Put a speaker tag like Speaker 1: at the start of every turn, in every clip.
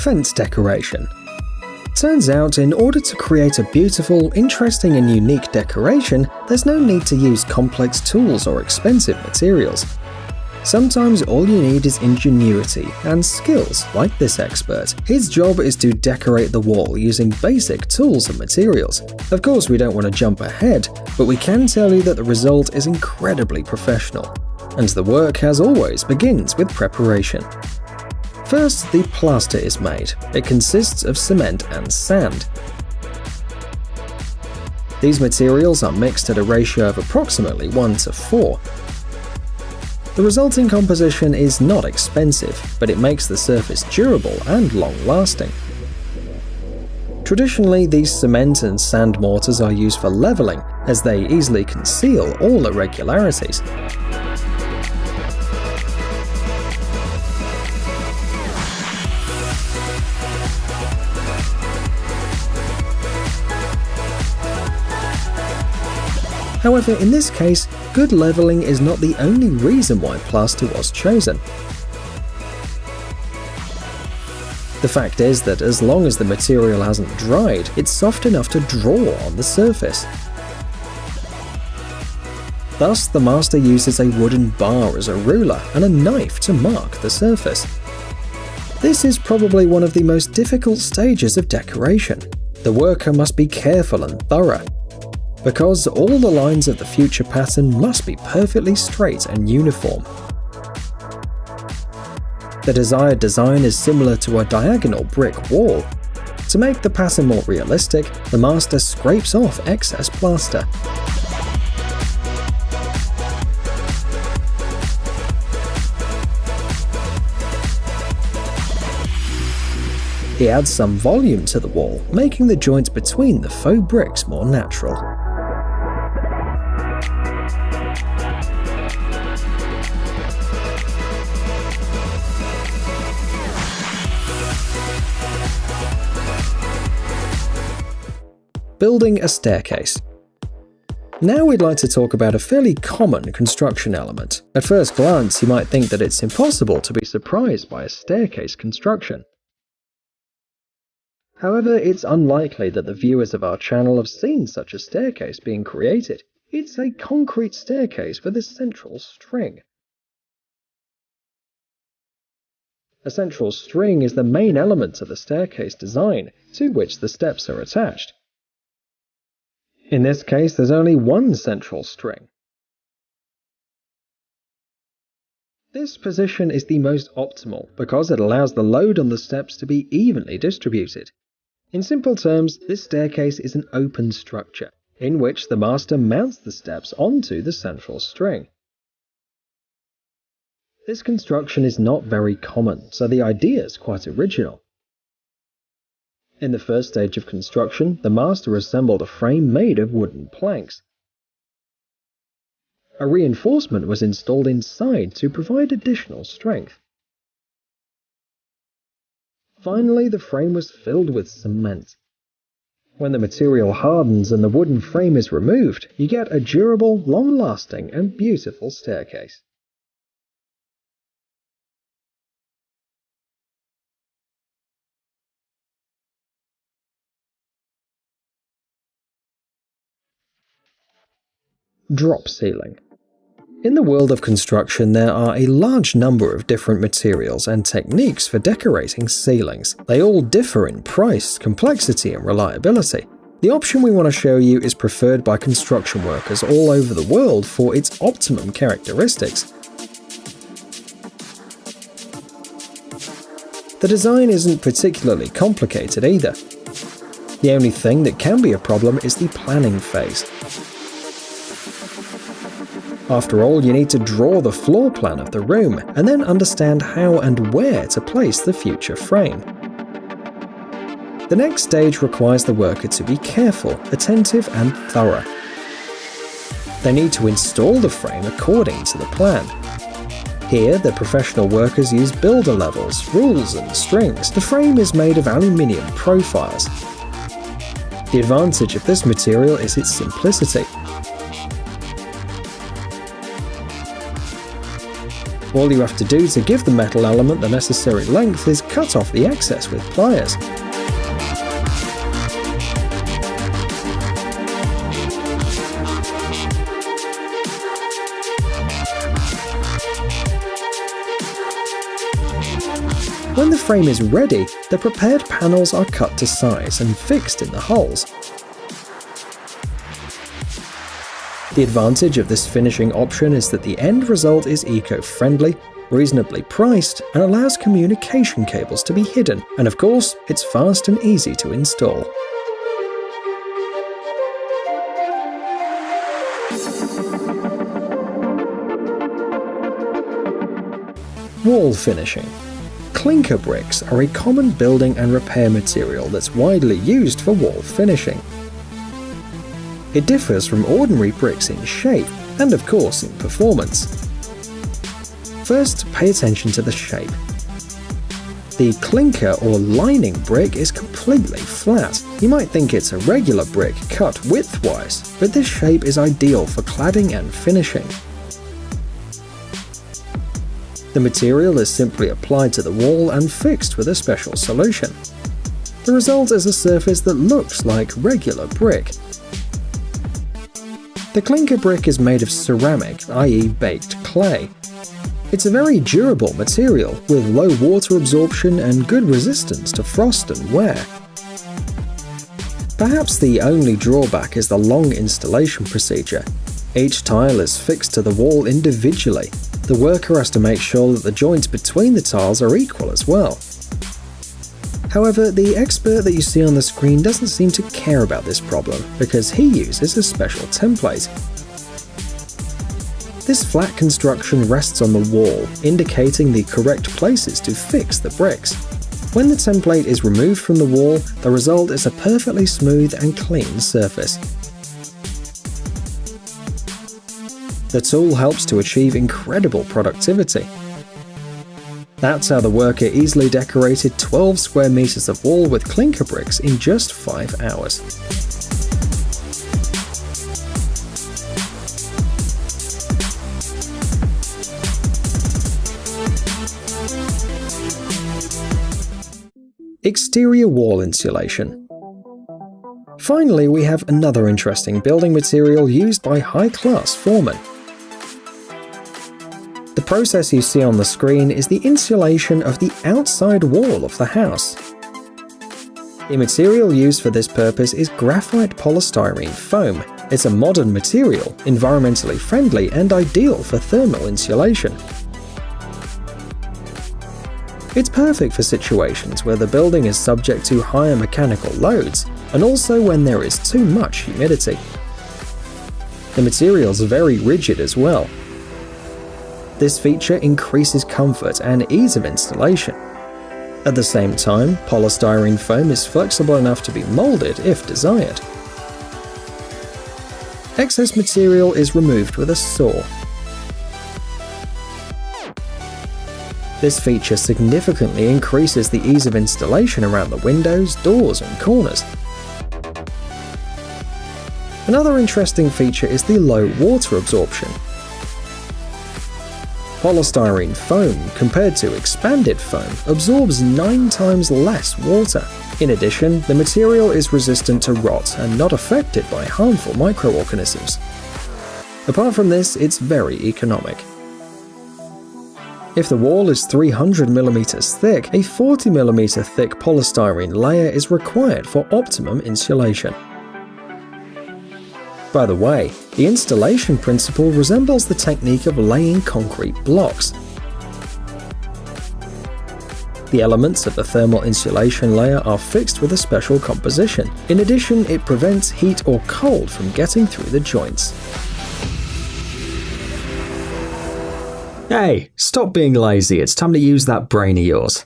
Speaker 1: fence decoration. Turns out, in order to create a beautiful, interesting and unique decoration, there's no need to use complex tools or expensive materials. Sometimes all you need is ingenuity and skills, like this expert. His job is to decorate the wall using basic tools and materials. Of course, we don't want to jump ahead, but we can tell you that the result is incredibly professional. And the work, as always, begins with preparation. First, the plaster is made. It consists of cement and sand. These materials are mixed at a ratio of approximately 1:4. The resulting composition is not expensive, but it makes the surface durable and long-lasting. Traditionally, these cement and sand mortars are used for leveling, as they easily conceal all irregularities. However, in this case, good leveling is not the only reason why plaster was chosen. The fact is that as long as the material hasn't dried, it's soft enough to draw on the surface. Thus, the master uses a wooden bar as a ruler and a knife to mark the surface. This is probably one of the most difficult stages of decoration. The worker must be careful and thorough, because all the lines of the future pattern must be perfectly straight and uniform. The desired design is similar to a diagonal brick wall. To make the pattern more realistic, the master scrapes off excess plaster. He adds some volume to the wall, making the joint between the faux bricks more natural. Building a staircase. Now we'd like to talk about a fairly common construction element. At first glance, you might think that it's impossible to be surprised by a staircase construction. However, it's unlikely that the viewers of our channel have seen such a staircase being created. It's a concrete staircase with a central string. A central string is the main element of the staircase design, to which the steps are attached. In this case, there's only one central string. This position is the most optimal because it allows the load on the steps to be evenly distributed. In simple terms, this staircase is an open structure, in which the master mounts the steps onto the central string. This construction is not very common, so the idea is quite original. In the first stage of construction, the master assembled a frame made of wooden planks. A reinforcement was installed inside to provide additional strength. Finally, the frame was filled with cement. When the material hardens and the wooden frame is removed, you get a durable, long-lasting, and beautiful staircase. Drop ceiling. In the world of construction, there are a large number of different materials and techniques for decorating ceilings. They all differ in price, complexity, and reliability. The option we want to show you is preferred by construction workers all over the world for its optimum characteristics. The design isn't particularly complicated either. The only thing that can be a problem is the planning phase. After all, you need to draw the floor plan of the room and then understand how and where to place the future frame. The next stage requires the worker to be careful, attentive, and thorough. They need to install the frame according to the plan. Here, the professional workers use builder levels, rules, and strings. The frame is made of aluminium profiles. The advantage of this material is its simplicity. All you have to do to give the metal element the necessary length is cut off the excess with pliers. When the frame is ready, the prepared panels are cut to size and fixed in the holes. The advantage of this finishing option is that the end result is eco-friendly, reasonably priced, and allows communication cables to be hidden, and of course, it's fast and easy to install. Wall finishing. Clinker bricks are a common building and repair material that's widely used for wall finishing. It differs from ordinary bricks in shape and, of course, in performance. First, pay attention to the shape. The clinker or lining brick is completely flat. You might think it's a regular brick cut widthwise, but this shape is ideal for cladding and finishing. The material is simply applied to the wall and fixed with a special solution. The result is a surface that looks like regular brick. The clinker brick is made of ceramic, i.e. baked clay. It's a very durable material with low water absorption and good resistance to frost and wear. Perhaps the only drawback is the long installation procedure. Each tile is fixed to the wall individually. The worker has to make sure that the joints between the tiles are equal as well. However, the expert that you see on the screen doesn't seem to care about this problem because he uses a special template. This flat construction rests on the wall, indicating the correct places to fix the bricks. When the template is removed from the wall, the result is a perfectly smooth and clean surface. The tool helps to achieve incredible productivity. That's how the worker easily decorated 12 square meters of wall with clinker bricks in just 5 hours. Exterior wall insulation. Finally, we have another interesting building material used by high-class foremen. The process you see on the screen is the insulation of the outside wall of the house. The material used for this purpose is graphite polystyrene foam. It's a modern material, environmentally friendly and ideal for thermal insulation. It's perfect for situations where the building is subject to higher mechanical loads, and also when there is too much humidity. The material's very rigid as well. This feature increases comfort and ease of installation. At the same time, polystyrene foam is flexible enough to be molded if desired. Excess material is removed with a saw. This feature significantly increases the ease of installation around the windows, doors, and corners. Another interesting feature is the low water absorption. Polystyrene foam, compared to expanded foam, absorbs 9 times less water. In addition, the material is resistant to rot and not affected by harmful microorganisms. Apart from this, it's very economic. If the wall is 300 mm thick, a 40 mm thick polystyrene layer is required for optimum insulation. By the way, the installation principle resembles the technique of laying concrete blocks. The elements of the thermal insulation layer are fixed with a special composition. In addition, it prevents heat or cold from getting through the joints.
Speaker 2: Hey, stop being lazy, it's time to use that brain of yours.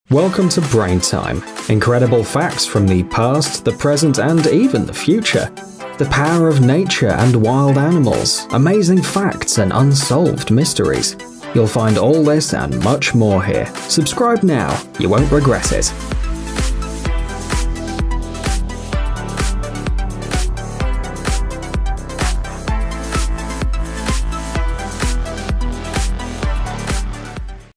Speaker 2: Welcome to Brain Time. Incredible facts from the past, the present, and even the future. The power of nature and wild animals, amazing facts and unsolved mysteries. You'll find all this and much more here. Subscribe now, you won't regret it.